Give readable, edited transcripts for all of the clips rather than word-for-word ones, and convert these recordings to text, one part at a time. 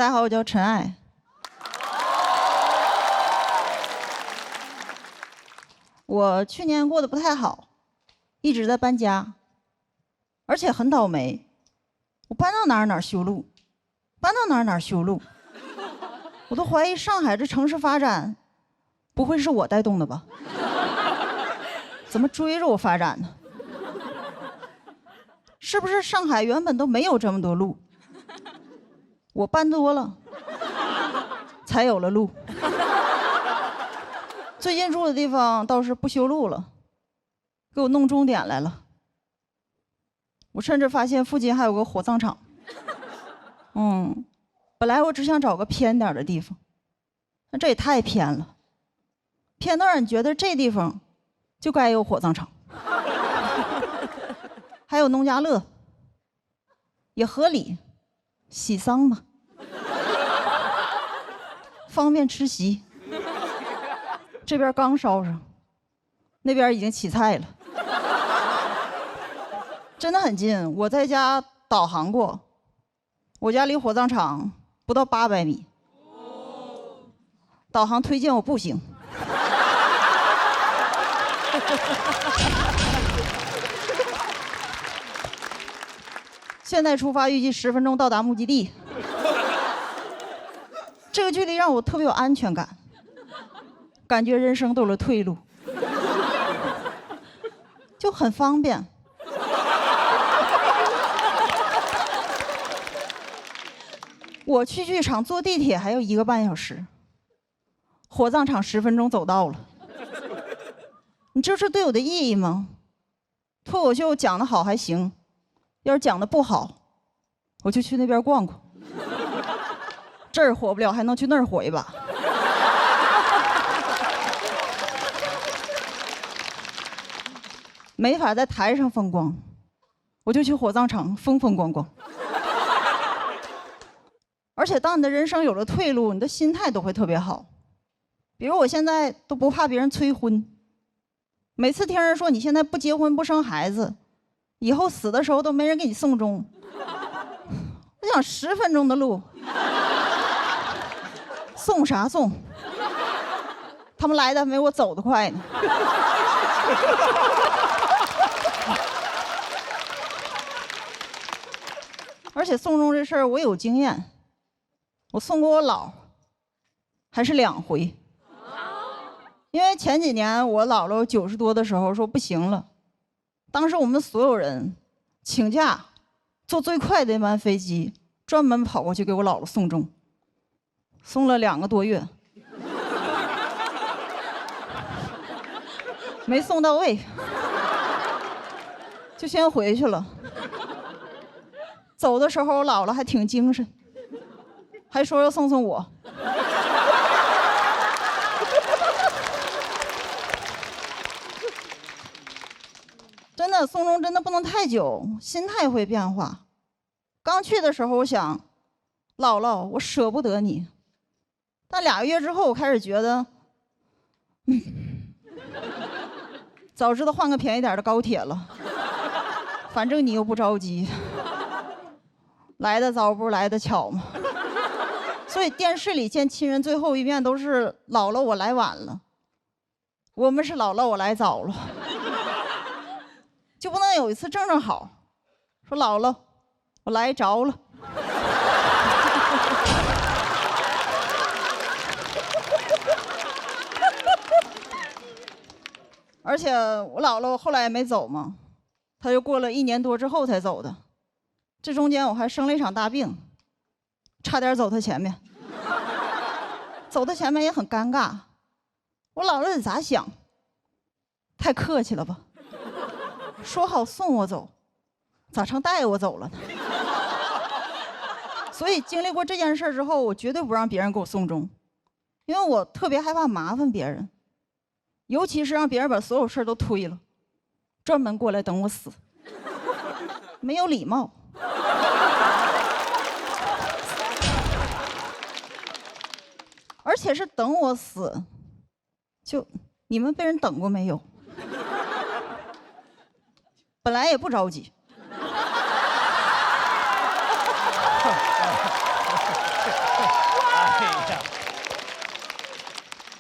大家好，我叫陈爱。我去年过得不太好，一直在搬家，而且很倒霉。我搬到哪儿哪儿修路，搬到哪儿哪儿修路，我都怀疑上海这城市发展不会是我带动的吧？怎么追着我发展呢？是不是上海原本都没有这么多路？我搬多了，才有了路。最近住的地方倒是不修路了，给我弄钟点来了。我甚至发现附近还有个火葬场。本来我只想找个偏点的地方，那这也太偏了，偏到让你觉得这地方就该有火葬场。还有农家乐，也合理，喜丧嘛，方便吃席。这边刚烧上，那边已经起菜了，真的很近。我在家导航过，我家离火葬场不到800米，导航推荐我步行。现在出发，预计10分钟到达目的地。这个距离让我特别有安全感，感觉人生都有了退路，就很方便。我去剧场坐地铁还有1个半小时，火葬场10分钟走到了。你知道这对我的意义吗？脱口秀讲得好还行，要是讲得不好，我就去那边逛逛。这儿火不了，还能去那儿火一把。没法在台上风光，我就去火葬场风风光光。而且当你的人生有了退路，你的心态都会特别好。比如我现在都不怕别人催婚，每次听人说你现在不结婚不生孩子，以后死的时候都没人给你送终。我想10分钟的路，送啥送？他们来的没我走得快呢。而且送终这事儿我有经验，我送过我姥，还是2回。因为前几年我姥姥90多的时候说不行了，当时我们所有人请假，坐最快的一班飞机，专门跑过去给我姥姥送终，送了2个多月，没送到位，就先回去了。走的时候我姥姥还挺精神，还说要送我。真的送终真的不能太久，心态会变化。刚去的时候我想，姥姥我舍不得你，但2个月之后我开始觉得，早知道换个便宜点的高铁了，反正你又不着急。来的早不是来的巧吗？所以电视里见亲人最后一面都是姥姥我来晚了，我们是姥姥我来早了。就不能有一次正好说姥姥我来着了。而且我姥姥后来也没走嘛，她就过了1年多之后才走的。这中间我还生了一场大病，差点走她前面。走她前面也很尴尬，我姥姥得咋想？太客气了吧？说好送我走，咋成带我走了呢？所以经历过这件事之后，我绝对不让别人给我送终，因为我特别害怕麻烦别人，尤其是让别人把所有事都推了，专门过来等我死，没有礼貌。而且是等我死，就你们被人等过没有？本来也不着急。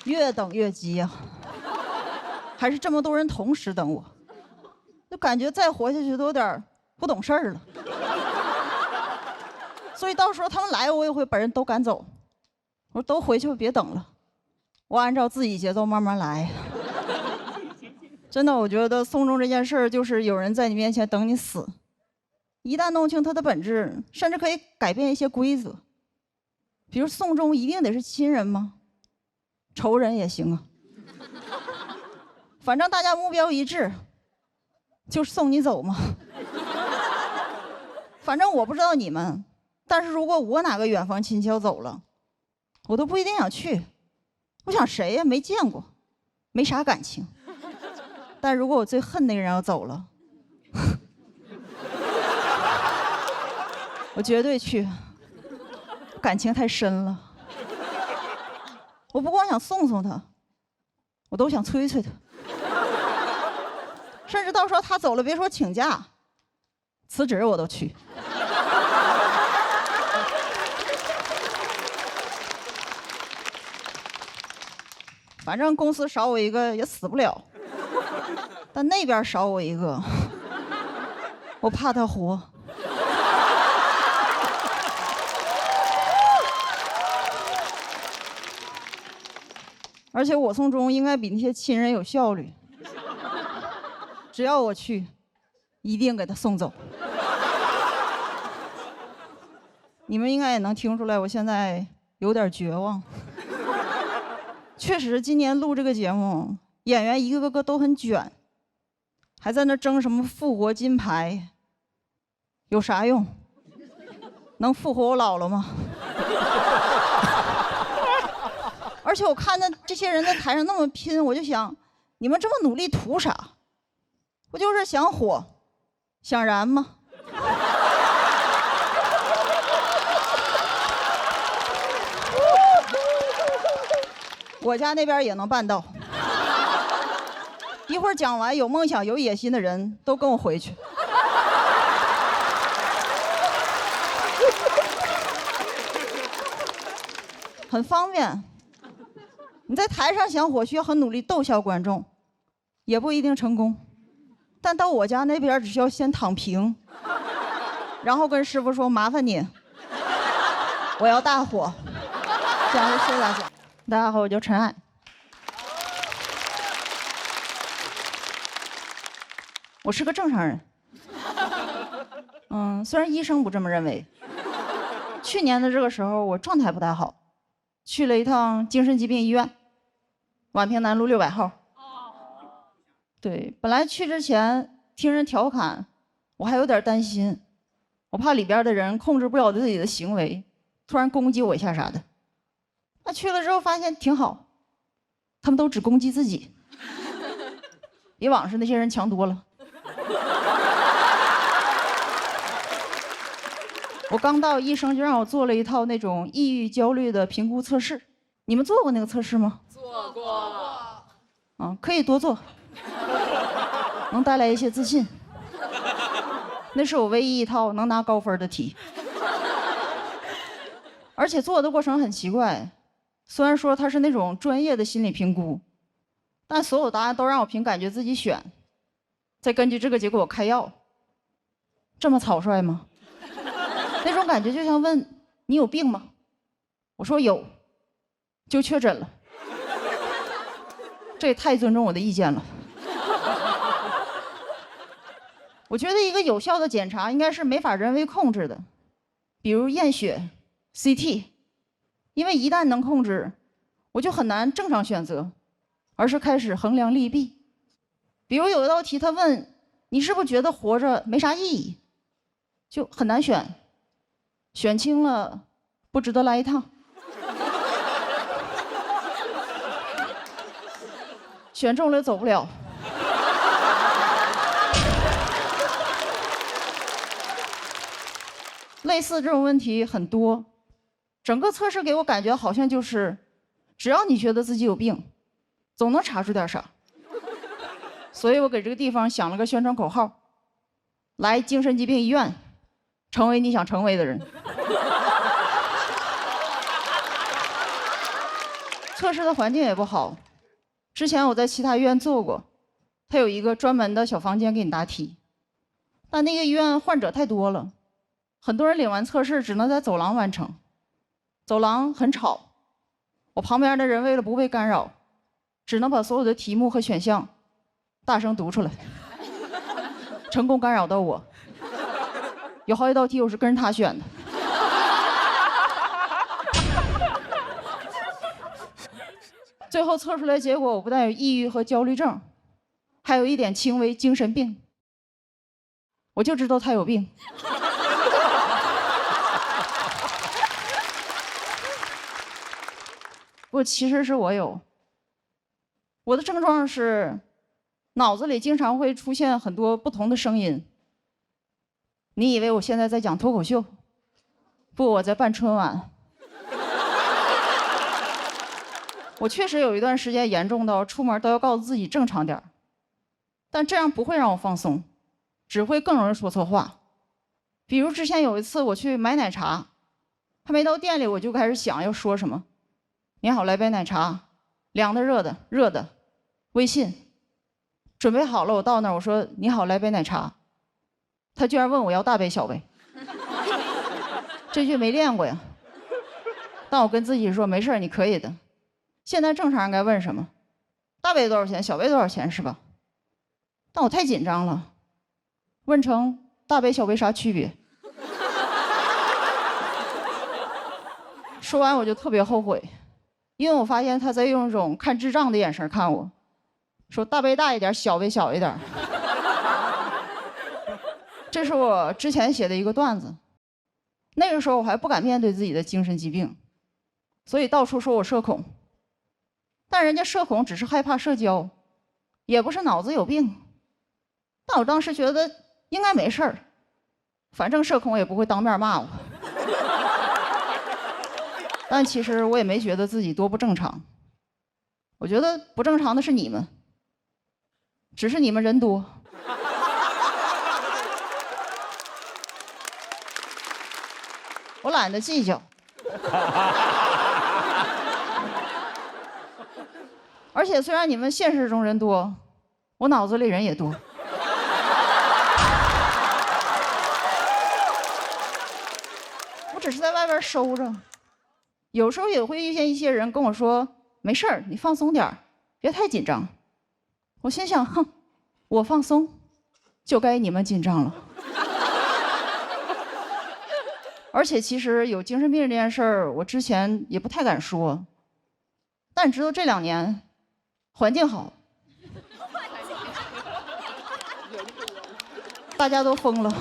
越等越急呀、还是这么多人同时等我，就感觉再活下去都有点不懂事儿了。所以到时候他们来，我也会把人都赶走。我说都回去吧，别等了，我按照自己节奏慢慢来。真的，我觉得送终这件事儿就是有人在你面前等你死。一旦弄清它的本质，甚至可以改变一些规则。比如送终一定得是亲人吗？仇人也行啊。反正大家目标一致，就是送你走嘛。反正我不知道你们，但是如果我哪个远房亲戚要走了，我都不一定想去。我想谁呀？没见过，没啥感情。但如果我最恨那个人要走了，我绝对去，感情太深了。我不光想送送他，我都想催催他。甚至到时候他走了，别说请假，辞职我都去。反正公司少我一个也死不了，但那边少我一个，我怕他活。而且我送终应该比那些亲人有效率，只要我去，一定给他送走。你们应该也能听出来，我现在有点绝望。确实，今年录这个节目，演员一个个都很卷，还在那争什么复活金牌，有啥用？能复活我姥姥吗？而且我看到这些人在台上那么拼，我就想，你们这么努力图啥？不就是想火，想燃吗？我家那边也能办到。一会儿讲完，有梦想、有野心的人都跟我回去。很方便。你在台上想火，需要很努力逗笑观众，也不一定成功。但到我家那边，只需要先躺平，然后跟师傅说：“麻烦你，我要大火。”这样就谢谢大家。大家好，我叫陈爱。我是个正常人。虽然医生不这么认为。去年的这个时候，我状态不太好，去了一趟精神疾病医院，宛平南路600号。对，本来去之前听人调侃，我还有点担心，我怕里边的人控制不了自己的行为，突然攻击我一下啥的。那去了之后发现挺好，他们都只攻击自己，比往时那些人强多了。我刚到，医生就让我做了一套那种抑郁焦虑的评估测试。你们做过那个测试吗？做过。可以多做，能带来一些自信。那是我唯一一套能拿高分的题。而且做的过程很奇怪，虽然说它是那种专业的心理评估，但所有答案都让我凭感觉自己选，再根据这个结果开药。这么草率吗？那种感觉就像问你有病吗？我说有，就确诊了。这也太尊重我的意见了。我觉得一个有效的检查应该是没法人为控制的，比如验血、CT， 因为一旦能控制，我就很难正常选择，而是开始衡量利弊。比如有一道题，他问你是不是觉得活着没啥意义，就很难选，选轻了不值得来一趟，选中了走不了。类似这种问题很多，整个测试给我感觉好像就是，只要你觉得自己有病，总能查出点啥。所以我给这个地方想了个宣传口号：来精神疾病医院，成为你想成为的人。测试的环境也不好。之前我在其他医院做过，它有一个专门的小房间给你答题，但那个医院患者太多了，很多人领完测试只能在走廊完成，走廊很吵，我旁边的人为了不被干扰，只能把所有的题目和选项大声读出来，成功干扰到我。有好几道题我是跟着他选的。最后测出来结果，我不但有抑郁和焦虑症，还有一点轻微精神病。我就知道他有病。不，其实是我有。我的症状是，脑子里经常会出现很多不同的声音。你以为我现在在讲脱口秀？不，我在办春晚。我确实有一段时间严重到出门都要告诉自己正常点，但这样不会让我放松，只会更容易说错话。比如之前有一次我去买奶茶，还没到店里我就开始想要说什么。你好，来杯奶茶，凉的、热的，热的，微信。准备好了，我到那儿，我说你好，来杯奶茶。他居然问我要大杯小杯，这句没练过呀。但我跟自己说没事，你可以的。现在正常应该问什么？大杯多少钱？小杯多少钱是吧？但我太紧张了，问成大杯小杯啥区别？说完我就特别后悔，因为我发现他在用一种看智障的眼神看我，说大杯大一点，小杯小一点。这是我之前写的一个段子，那个时候我还不敢面对自己的精神疾病，所以到处说我社恐。但人家社恐只是害怕社交，也不是脑子有病。但我当时觉得应该没事儿，反正社恐也不会当面骂我。但其实我也没觉得自己多不正常，我觉得不正常的是你们，只是你们人多。我懒得计较。而且虽然你们现实中人多，我脑子里人也多。我只是在外边收着，有时候也会遇见一些人跟我说：“没事儿，你放松点儿，别太紧张。”我心想：哼，我放松，就该你们紧张了。而且其实有精神病这件事儿，我之前也不太敢说，但直到这2年。环境好，大家都疯了。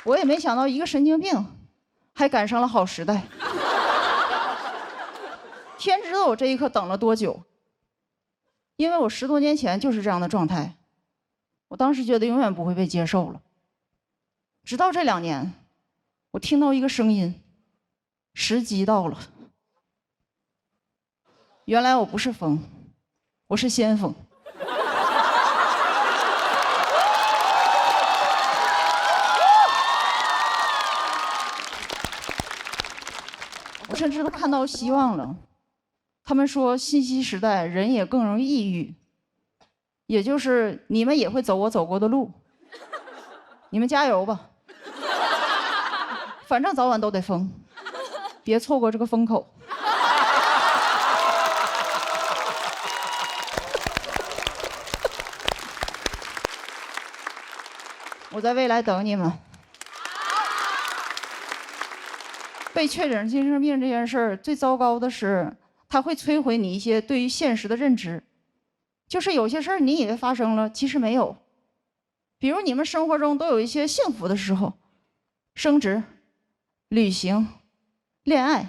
我也没想到一个神经病还赶上了好时代。天知道我这一刻等了多久，因为我10多年前就是这样的状态，我当时觉得永远不会被接受了。直到这2年。我听到一个声音，时机到了。原来我不是疯，我是先锋。我甚至都看到希望了。他们说信息时代人也更容易抑郁，也就是你们也会走我走过的路。你们加油吧。反正早晚都得疯，别错过这个风口。我在未来等你们。被确诊精神病这件事儿，最糟糕的是，它会摧毁你一些对于现实的认知。就是有些事儿你以为发生了，其实没有。比如你们生活中都有一些幸福的时候，升职。旅行、恋爱，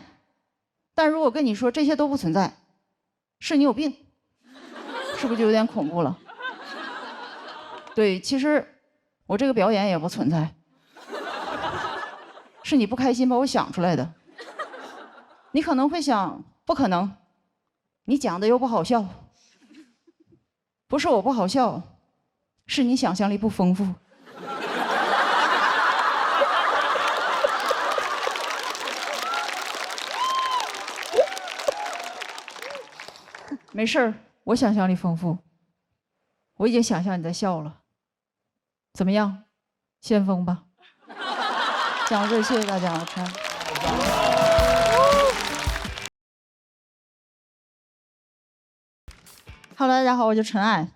但如果跟你说这些都不存在，是你有病，是不是就有点恐怖了？对，其实我这个表演也不存在，是你不开心把我想出来的。你可能会想，不可能，你讲的又不好笑。不是我不好笑，是你想象力不丰富。没事儿，我想象力丰富，我已经想象你在笑了。怎么样，先锋吧？讲到这，谢谢大家，陈爱。Hello， 大家好，我叫陈爱。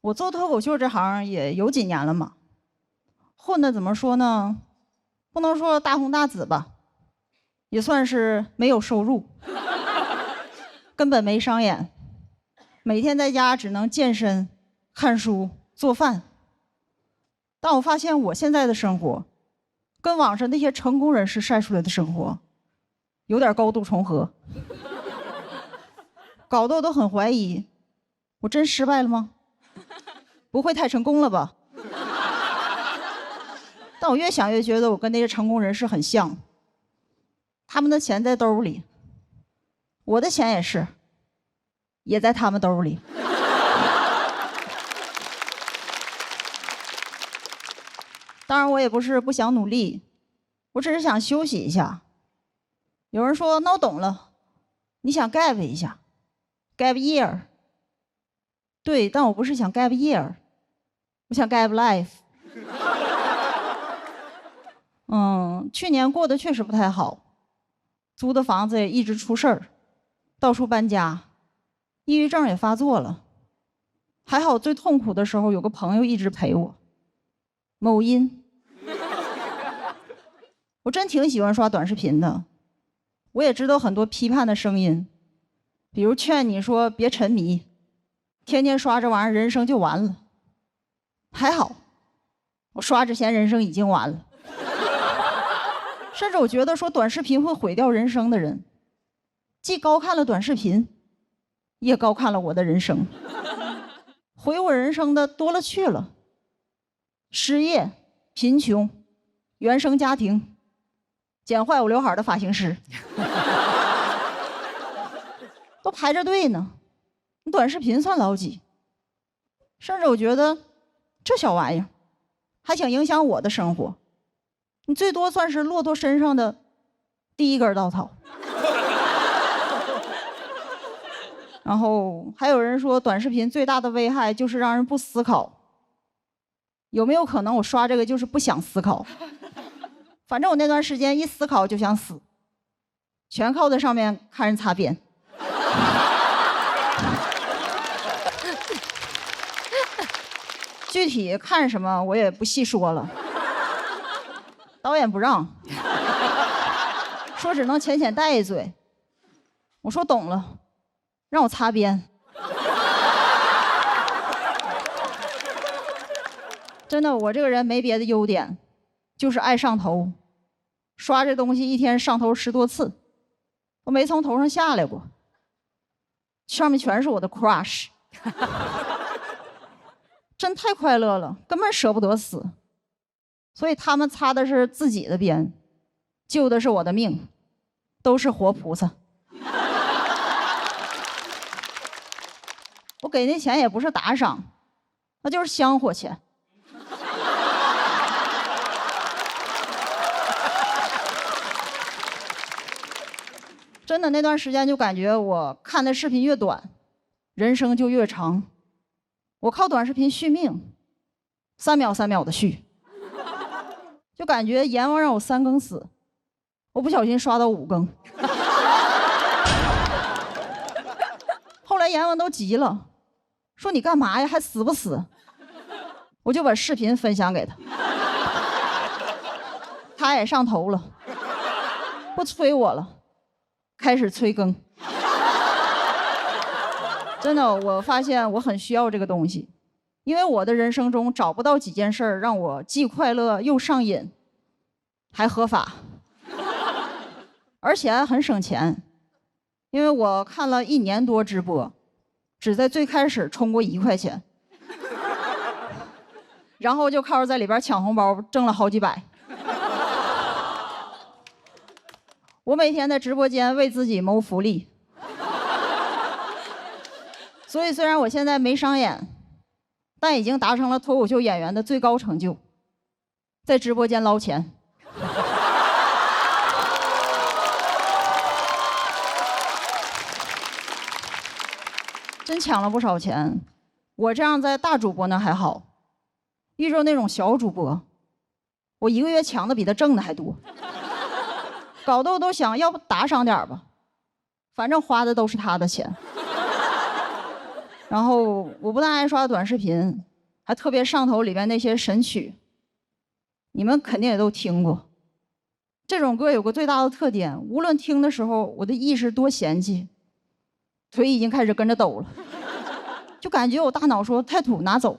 我做脱口秀这行也有几年了嘛，混的怎么说呢？不能说大红大紫吧，也算是没有收入，根本没商演，每天在家只能健身、看书、做饭。但我发现我现在的生活，跟网上那些成功人士晒出来的生活，有点高度重合，搞得我都很怀疑，我真失败了吗？不会太成功了吧？但我越想越觉得我跟那些成功人士很像，他们的钱在兜里，我的钱也是，也在他们兜里。当然我也不是不想努力，我只是想休息一下。有人说那我懂了，你想 gap 一下 gap year。 对，但我不是想 gap year， 我想 gap life。 去年过得确实不太好，租的房子也一直出事儿，到处搬家，抑郁症也发作了。还好最痛苦的时候有个朋友一直陪我，某音。我真挺喜欢刷短视频的，我也知道很多批判的声音，比如劝你说别沉迷，天天刷这玩意儿人生就完了。还好我刷之前人生已经完了。甚至我觉得说短视频会毁掉人生的人，既高看了短视频，也高看了我的人生。毁我人生的多了去了，失业、贫穷、原生家庭、剪坏我刘海的发型师都排着队呢，你短视频算老几？甚至我觉得这小玩意儿还想影响我的生活，你最多算是骆驼身上的第一根稻草。然后还有人说短视频最大的危害就是让人不思考，有没有可能我刷这个就是不想思考？反正我那段时间一思考就想死，全靠在上面看人擦边。具体看什么我也不细说了，导演不让，说只能浅浅带一嘴。我说懂了，让我擦边。真的，我这个人没别的优点，就是爱上头。刷这东西一天上头10多次，我没从头上下来过，上面全是我的 crush。真太快乐了，根本舍不得死。所以他们擦的是自己的边，救的是我的命，都是活菩萨。我给那钱也不是打赏，那就是香火钱。真的，那段时间就感觉我看的视频越短，人生就越长。我靠短视频续命，3秒3秒的续，就感觉阎王让我3更死，我不小心刷到5更。后来阎王都急了，说你干嘛呀，还死不死？我就把视频分享给他，他也上头了，不催我了，开始催更。真的，我发现我很需要这个东西，因为我的人生中找不到几件事让我既快乐又上瘾，还合法，而且还很省钱。因为我看了1年多直播，只在最开始充过1块钱，然后就靠着在里边抢红包挣了好几百。我每天在直播间为自己谋福利。所以虽然我现在没商演，但已经达成了脱口秀演员的最高成就，在直播间捞钱。真抢了不少钱。我这样在大主播那还好，遇着那种小主播，我1个月抢的比他挣的还多，搞得我都想要不打赏点吧，反正花的都是他的钱。然后我不但爱刷短视频，还特别上头里边那些神曲，你们肯定也都听过。这种歌有个最大的特点，无论听的时候我的意识多嫌弃，腿已经开始跟着抖了，就感觉我大脑说太土拿走，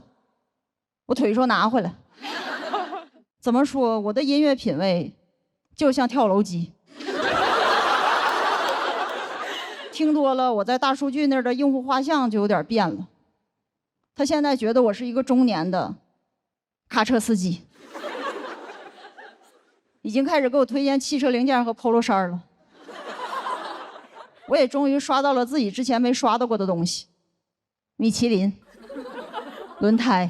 我腿说拿回来。怎么说，我的音乐品味就像跳楼机。听多了，我在大数据那儿的用户画像就有点变了。他现在觉得我是一个中年的卡车司机，已经开始给我推荐汽车零件和 polo 衫了。我也终于刷到了自己之前没刷到过的东西，米其林、轮胎。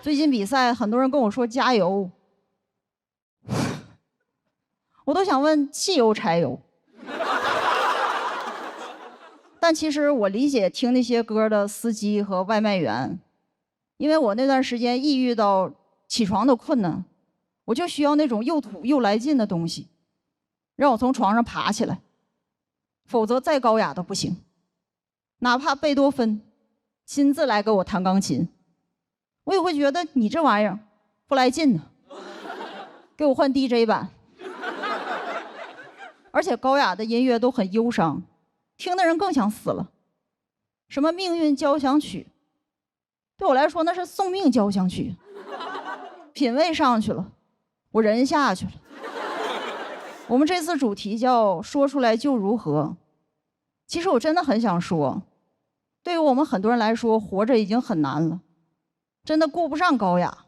最近比赛，很多人跟我说加油，我都想问汽油、柴油。但其实我理解听那些歌的司机和外卖员，因为我那段时间抑郁到起床都困难，我就需要那种又土又来劲的东西，让我从床上爬起来，否则再高雅都不行。哪怕贝多芬亲自来给我弹钢琴，我也会觉得你这玩意儿不来劲呢，给我换 DJ 版。而且高雅的音乐都很忧伤，听的人更想死了。什么命运交响曲，对我来说那是送命交响曲。品味上去了，我人下去了。我们这次主题叫说出来就如何。其实我真的很想说，对于我们很多人来说，活着已经很难了，真的顾不上高雅。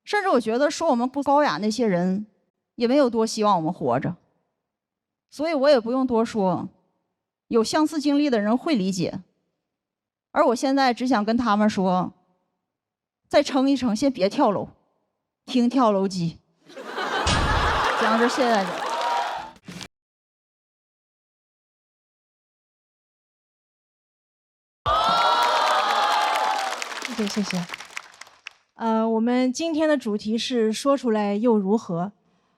甚至我觉得说我们不高雅那些人，也没有多希望我们活着。所以我也不用多说，有相似经历的人会理解。而我现在只想跟他们说，再撑一撑，先别跳楼，听跳楼机。讲到这，谢谢大家。谢谢谢谢。我们今天的主题是说出来又如何？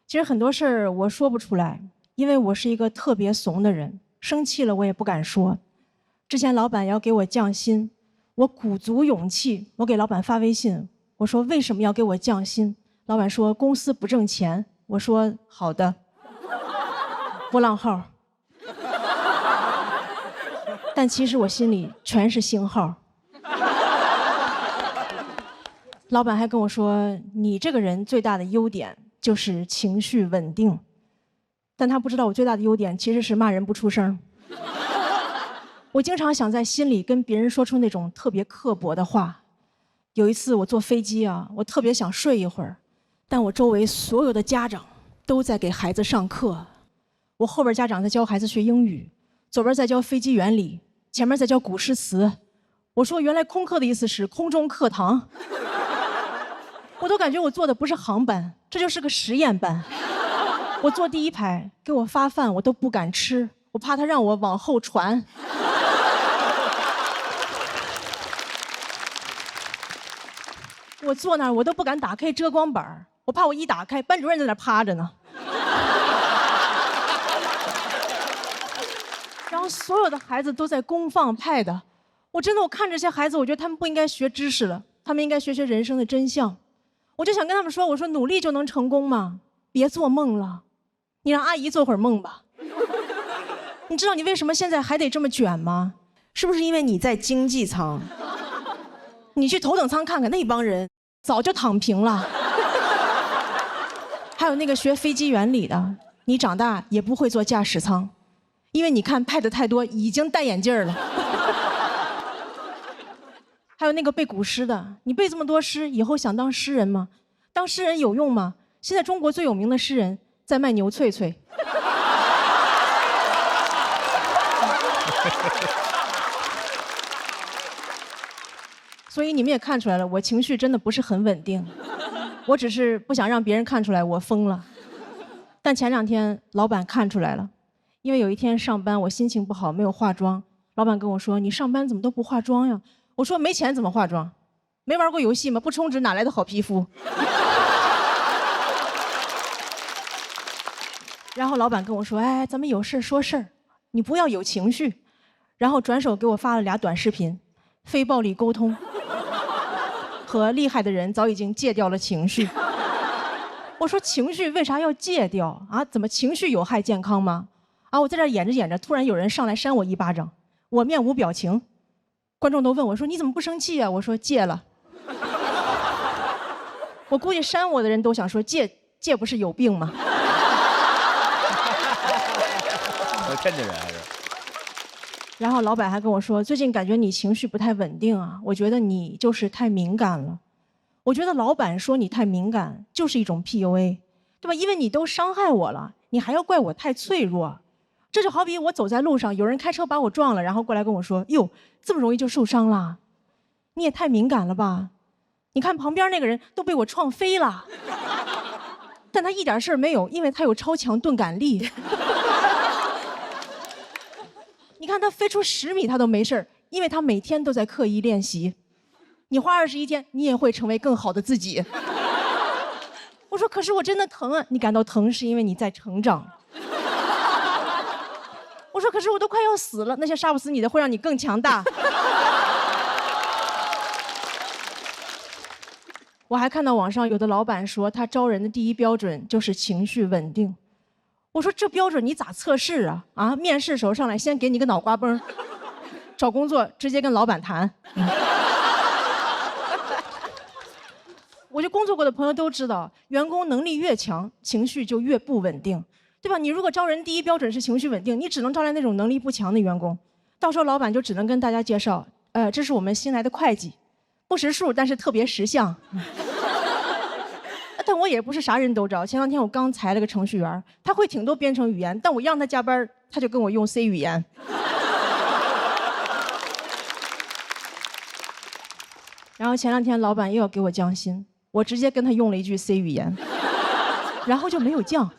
其实很多事儿我说不出来，因为我是一个特别怂的人，生气了我也不敢说。之前老板要给我降薪，我鼓足勇气，我给老板发微信，我说为什么要给我降薪？老板说公司不挣钱。我说好的，波浪号。但其实我心里全是星号。老板还跟我说，你这个人最大的优点就是情绪稳定，但他不知道我最大的优点其实是骂人不出声。我经常想在心里跟别人说出那种特别刻薄的话。有一次我坐飞机啊，我特别想睡一会儿，但我周围所有的家长都在给孩子上课，我后边家长在教孩子学英语，左边在教飞机原理，前面在教古诗词。我说原来空课的意思是空中课堂。我都感觉我坐的不是航班，这就是个实验班。我坐第一排，给我发饭我都不敢吃，我怕他让我往后传。我坐那儿我都不敢打开遮光板，我怕我一打开，班主任在那儿趴着呢。然后所有的孩子都在公放pad，我看着这些孩子，我觉得他们不应该学知识了，他们应该学学人生的真相。我就想跟他们说，我说努力就能成功吗？别做梦了，你让阿姨做会儿梦吧。你知道你为什么现在还得这么卷吗？是不是因为你在经济舱？你去头等舱看看，那帮人早就躺平了。还有那个学飞机原理的，你长大也不会坐驾驶舱，因为你看pad太多，已经戴眼镜了。还有那个背古诗的，你背这么多诗，以后想当诗人吗？当诗人有用吗？现在中国最有名的诗人在卖牛脆脆。所以你们也看出来了，我情绪真的不是很稳定，我只是不想让别人看出来我疯了。但前2天老板看出来了，因为有一天上班我心情不好，没有化妆，老板跟我说：“你上班怎么都不化妆呀？”我说：“没钱怎么化妆？没玩过游戏吗？不充值哪来的好皮肤？”然后老板跟我说：“哎，咱们有事说事儿，你不要有情绪。”然后转手给我发了俩短视频，非暴力沟通和厉害的人早已经戒掉了情绪。我说情绪为啥要戒掉啊？怎么情绪有害健康吗？啊！我在这演着演着，突然有人上来扇我一巴掌，我面无表情，观众都问我说：“你怎么不生气啊？”我说：“戒了。”我估计扇我的人都想说：“戒不是有病吗？”我趁着人还是。然后老板还跟我说：“最近感觉你情绪不太稳定啊，我觉得你就是太敏感了。”我觉得老板说你太敏感就是一种 PUA， 对吧？因为你都伤害我了，你还要怪我太脆弱。这就好比我走在路上，有人开车把我撞了，然后过来跟我说：“哟，这么容易就受伤了？你也太敏感了吧？你看旁边那个人都被我撞飞了，但他一点事儿没有，因为他有超强钝感力。你看他飞出10米他都没事儿，因为他每天都在刻意练习。你花21天，你也会成为更好的自己。”我说：“可是我真的疼啊！”你感到疼是因为你在成长。我说：“可是我都快要死了，那些杀不死你的会让你更强大。”我还看到网上有的老板说，他招人的第一标准就是情绪稳定。我说：“这标准你咋测试啊？啊，面试时候上来先给你个脑瓜崩，找工作直接跟老板谈。”我就工作过的朋友都知道，员工能力越强，情绪就越不稳定，对吧？你如果招人第一标准是情绪稳定，你只能招来那种能力不强的员工，到时候老板就只能跟大家介绍，这是我们新来的会计，不识数但是特别识相。但我也不是啥人都招。前2天我刚裁了个程序员，他会挺多编程语言，但我让他加班，他就跟我用 C 语言。然后前2天老板又要给我降薪，我直接跟他用了一句 C 语言，然后就没有降。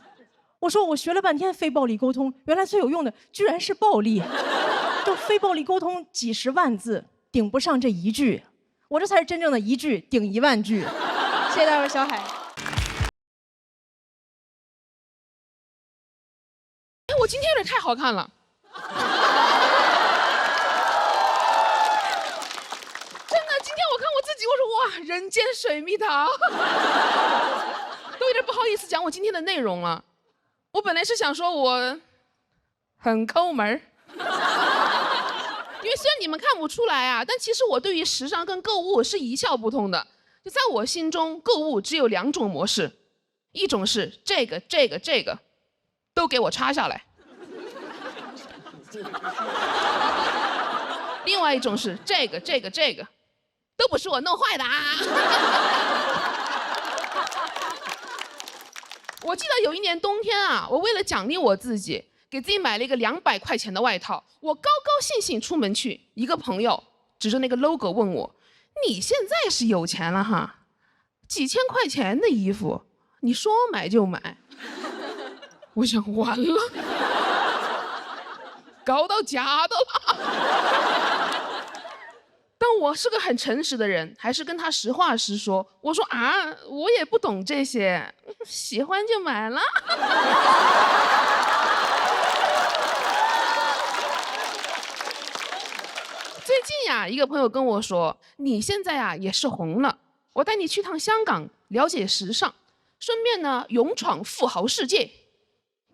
我说我学了半天非暴力沟通，原来最有用的居然是暴力。就非暴力沟通几十万字顶不上这一句，我这才是真正的一句顶1万句。谢谢大家，小海。哎，我今天有点太好看了。我说哇，人间水蜜桃，都有点不好意思讲我今天的内容了。我本来是想说我很抠门，因为虽然你们看不出来啊，但其实我对于时尚跟购物是一窍不通的。就在我心中，购物只有2种模式，一种是这个都给我插下来，另外一种是这个。都不是我弄坏的啊！我记得有一年冬天啊，我为了奖励我自己，给自己买了一个200块钱的外套。我高高兴兴出门去，一个朋友指着那个 logo 问我：“你现在是有钱了哈？几千块钱的衣服，你说买就买。”我想完了，搞到假的了。但我是个很诚实的人，还是跟他实话实说。我说啊，我也不懂这些，喜欢就买了。最近呀，一个朋友跟我说，你现在呀也是红了，我带你去趟香港，了解时尚，顺便呢勇闯富豪世界。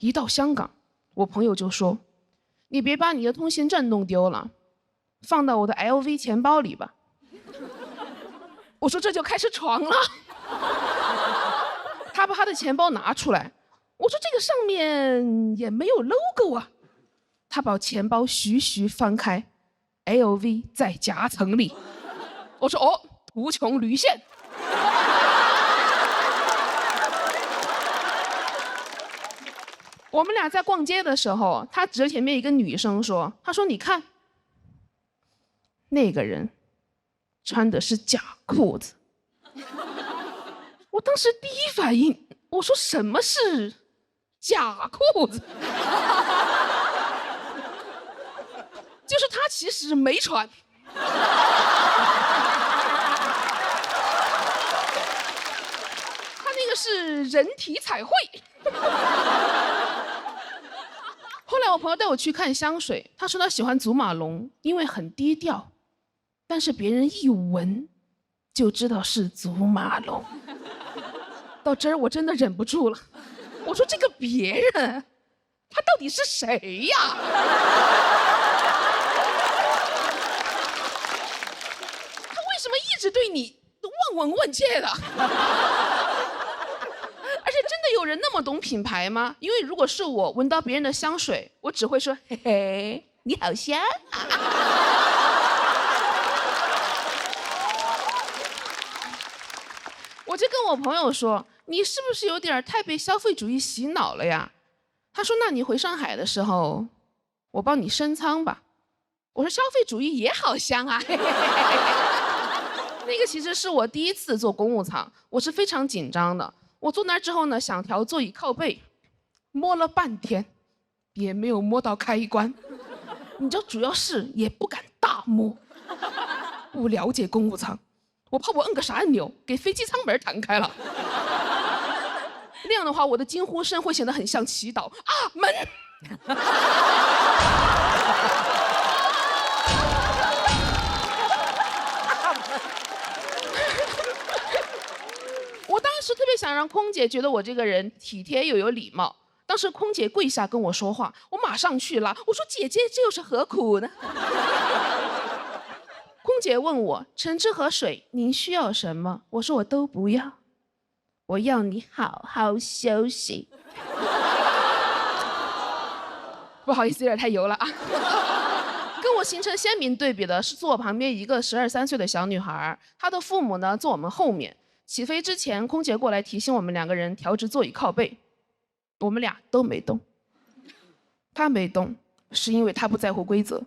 一到香港，我朋友就说，你别把你的通行证弄丢了。放到我的 LV 钱包里吧。我说这就开始闯了。他把他的钱包拿出来，我说这个上面也没有 logo 啊。他把钱包徐徐翻开 ，LV 在夹层里。我说哦，图穷驴线。我们俩在逛街的时候，他指着前面一个女生说：“他说你看。”那个人穿的是假裤子。我当时第一反应，我说什么是假裤子？就是他其实没穿。他那个是人体彩绘。后来我朋友带我去看香水，他说他喜欢祖马龙，因为很低调，但是别人一闻就知道是祖马龙。到这儿我真的忍不住了，我说这个别人，他到底是谁呀？他为什么一直对你望闻问切的？而且真的有人那么懂品牌吗？因为如果是我闻到别人的香水，我只会说嘿嘿，你好香啊。我就跟我朋友说，你是不是有点太被消费主义洗脑了呀？他说那你回上海的时候，我帮你升舱吧。我说消费主义也好香啊。那个其实是我第一次坐公务舱，我是非常紧张的。我坐那儿之后呢，想调座椅靠背，摸了半天，也没有摸到开关。你知道，主要是也不敢大摸，不了解公务舱，我怕我摁个啥按钮给飞机舱门弹开了。那样的话，我的惊呼声会显得很像祈祷啊，门！我当时特别想让空姐觉得我这个人体贴又有礼貌。当时空姐跪下跟我说话，我马上去拉，我说姐姐，这又是何苦呢？空姐问我橙汁和水您需要什么？我说我都不要，我要你好好休息。不好意思，有点太油了啊。跟我形成鲜明对比的是坐我旁边一个12、13岁的小女孩，她的父母呢坐我们后面。起飞之前，空姐过来提醒我们2个人调直座椅靠背，我们俩都没动。她没动，是因为她不在乎规则；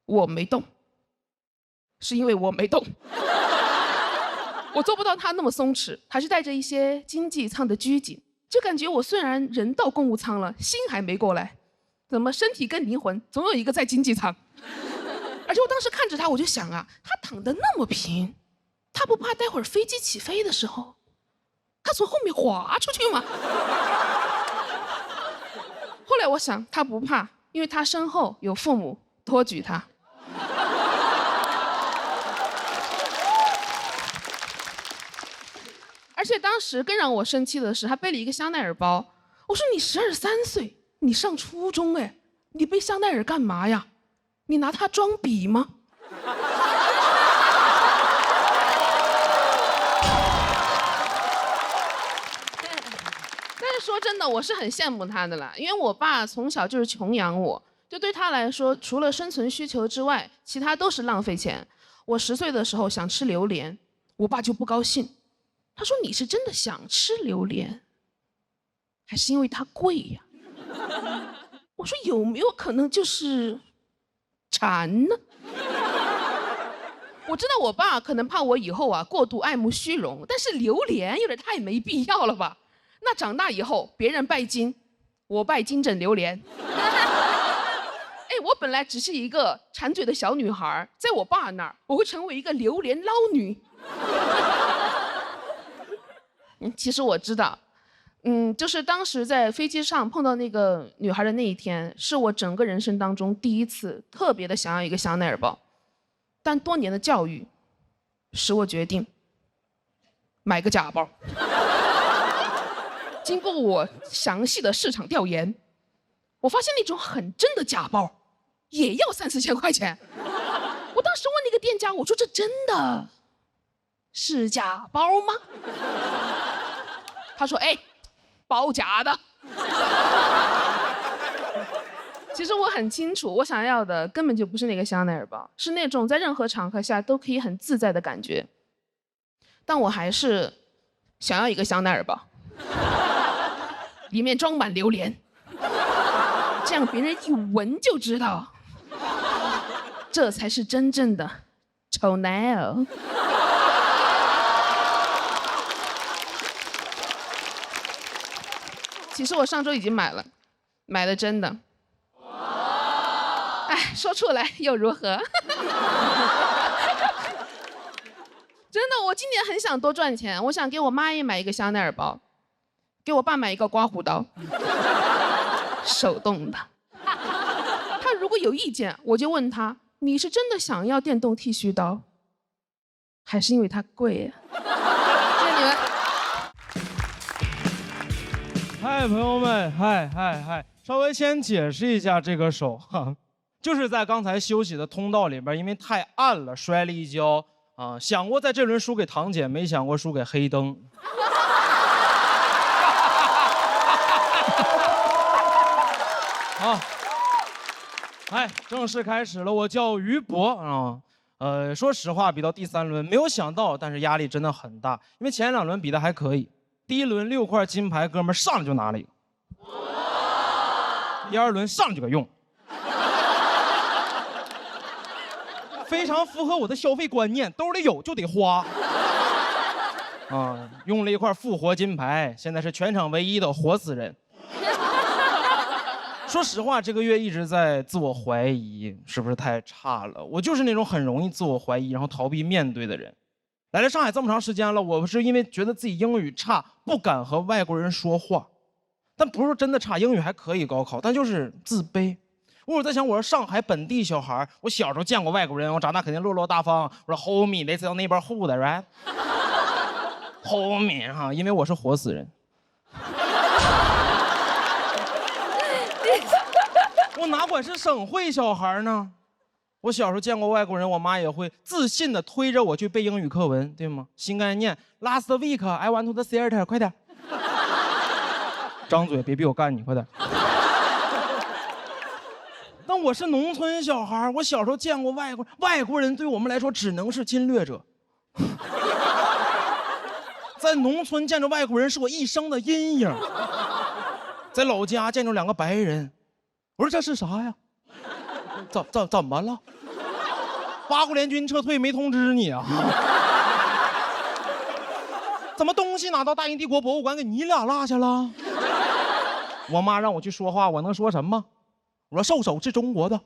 我没动，是因为我没动。我做不到她那么松弛，还是带着一些经济舱的拘谨，就感觉我虽然人到公务舱了，心还没过来，怎么身体跟灵魂总有一个在经济舱？而且我当时看着她，我就想啊，她躺得那么平，她不怕待会儿飞机起飞的时候，她从后面滑出去吗？后来我想，她不怕，因为她身后有父母托举她。而且当时更让我生气的是，她背了一个香奈儿包。我说你12、13岁，你上初中哎，你背香奈儿干嘛呀？你拿它装笔吗？但是说真的，我是很羡慕他的啦，因为我爸从小就是穷养我，就对他来说，除了生存需求之外，其他都是浪费钱。我10岁的时候想吃榴莲，我爸就不高兴，他说你是真的想吃榴莲，还是因为它贵呀？我说有没有可能就是馋呢？我知道我爸可能怕我以后啊过度爱慕虚荣，但是榴莲有点太没必要了吧？那长大以后别人拜金，我拜金枕榴莲。哎，我本来只是一个馋嘴的小女孩，在我爸那儿我会成为一个榴莲捞女。其实我知道，就是当时在飞机上碰到那个女孩的那一天，是我整个人生当中第一次特别的想要一个香奈儿包。但多年的教育使我决定买个假包。经过我详细的市场调研，我发现那种很真的假包也要3、4千块钱。我当时问那个店家，我说这真的是假包吗？他说哎，包假的。其实我很清楚，我想要的根本就不是那个香奈儿包，是那种在任何场合下都可以很自在的感觉。但我还是想要一个香奈儿包，里面装满榴莲，这样别人一闻就知道，这才是真正的丑男哦。其实我上周已经买了，买的真的。哎，说出来又如何？真的，我今年很想多赚钱，我想给我妈也买一个香奈儿包，给我爸买一个刮胡刀，手动的。他如果有意见，我就问他：你是真的想要电动剃须刀，还是因为它贵呀？谢谢你们。嗨，朋友们，嗨，稍微先解释一下这个手哈，就是在刚才休息的通道里边，因为太暗了摔了一跤啊。想过在这轮输给堂姐，没想过输给黑灯。好，正式开始了。我叫于博啊。说实话，比到第3轮没有想到，但是压力真的很大，因为前2轮比的还可以。第1轮6块金牌，哥们儿上来就拿了一个。第2轮上来就给用，非常符合我的消费观念，兜里有就得花。啊，用了一块复活金牌，现在是全场唯一的活死人。说实话，这个月一直在自我怀疑，是不是太差了？我就是那种很容易自我怀疑，然后逃避面对的人。来了上海这么长时间了，我是因为觉得自己英语差，不敢和外国人说话。但不是说真的差，英语还可以高考，但就是自卑。我在想，我是上海本地小孩，我小时候见过外国人，我长大肯定落落大方。我说 homie， let's go neighborhood right？ homie 哈，因为我是活死人。我哪管是省会小孩呢？我小时候见过外国人，我妈也会自信地推着我去背英语课文，对吗？新概念 ，Last week I went to the theater， 快点，张嘴，别逼我干你，快点。但我是农村小孩，我小时候见过外国人，对我们来说只能是侵略者。在农村见着外国人是我一生的阴影。在老家见着2个白人。我说这是啥呀？怎么了？八国联军撤退没通知你啊？怎么东西拿到大英帝国博物馆给你俩落下了？我妈让我去说话，我能说什么？我说兽首是中国的。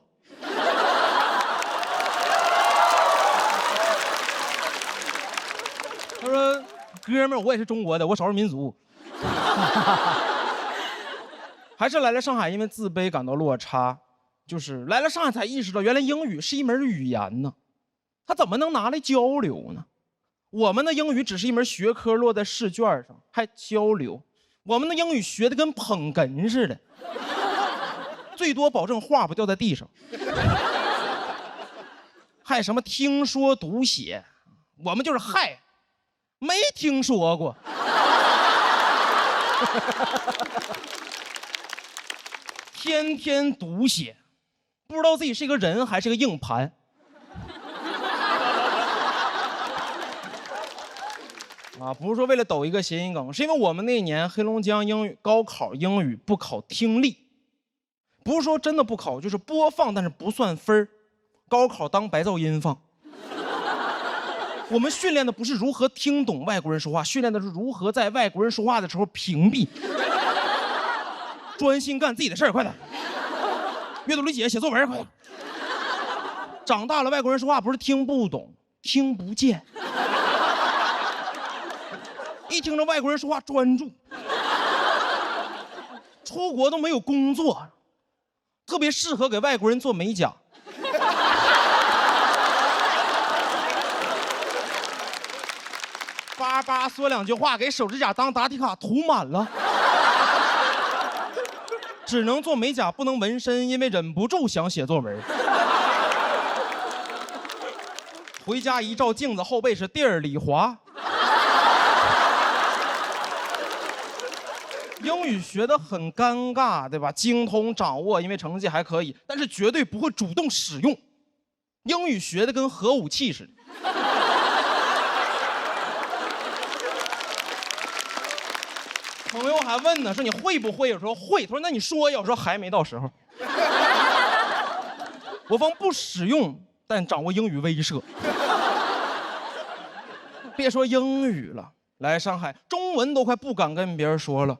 他说哥们儿，我也是中国的，我少数民族。还是来了上海，因为自卑感到落差，就是来了上海才意识到，原来英语是一门语言呢，它怎么能拿来交流呢？我们的英语只是一门学科，落在试卷上，还交流？我们的英语学的跟捧哏似的，最多保证话不掉在地上，还什么听说读写，我们就是嗨，没听说过。天天读写，不知道自己是一个人还是个硬盘。啊，不是说为了抖一个谐音梗，是因为我们那一年黑龙江英语高考英语不考听力，不是说真的不考，就是播放但是不算分儿，高考当白噪音放。我们训练的不是如何听懂外国人说话，训练的是如何在外国人说话的时候屏蔽。专心干自己的事儿，快点！阅读理解、写作文，快点！长大了，外国人说话不是听不懂，听不见。一听着外国人说话专注。出国都没有工作，特别适合给外国人做美甲。叭叭说2句话，给手指甲当答题卡涂满了。只能做美甲，不能纹身，因为忍不住想写作文。回家一照镜子，后背是地儿里滑。英语学得很尴尬，对吧？精通掌握，因为成绩还可以，但是绝对不会主动使用。英语学得跟核武器似的。朋友还问呢，说你会不会？有时候会，他说那你说呀，我说还没到时候。我方不使用，但掌握英语威慑。别说英语了，来上海中文都快不敢跟别人说了。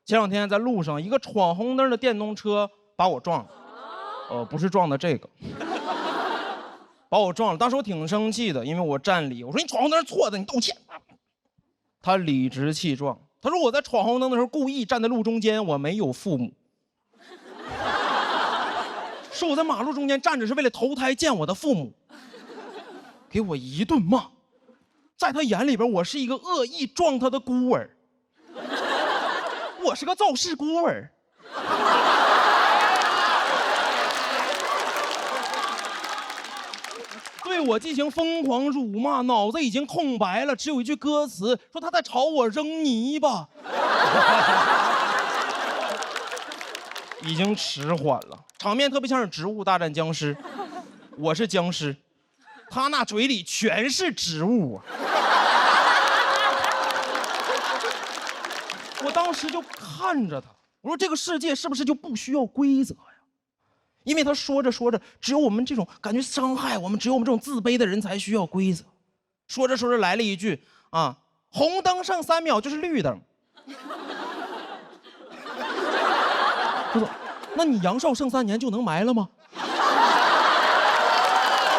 前2天在路上，一个闯红灯的电动车把我撞了，不是撞的这个，把我撞了。当时我挺生气的，因为我占理，我说你闯红灯是错的，你道歉。他理直气壮，他说我在闯红灯的时候故意站在路中间，我没有父母，是我在马路中间站着是为了投胎见我的父母，给我一顿骂。在他眼里边，我是一个恶意撞他的孤儿，我是个肇事孤儿。对我进行疯狂辱骂，脑子已经空白了，只有一句歌词说他在朝我扔泥巴，已经迟缓了，场面特别像是植物大战僵尸，我是僵尸，他那嘴里全是植物啊。我当时就看着他，我说这个世界是不是就不需要规则呀？因为他说着说着，只有我们这种感觉伤害我们，只有我们这种自卑的人才需要规则。说着说着来了一句啊，红灯剩3秒就是绿灯。他说，那你阳寿剩3年就能埋了吗？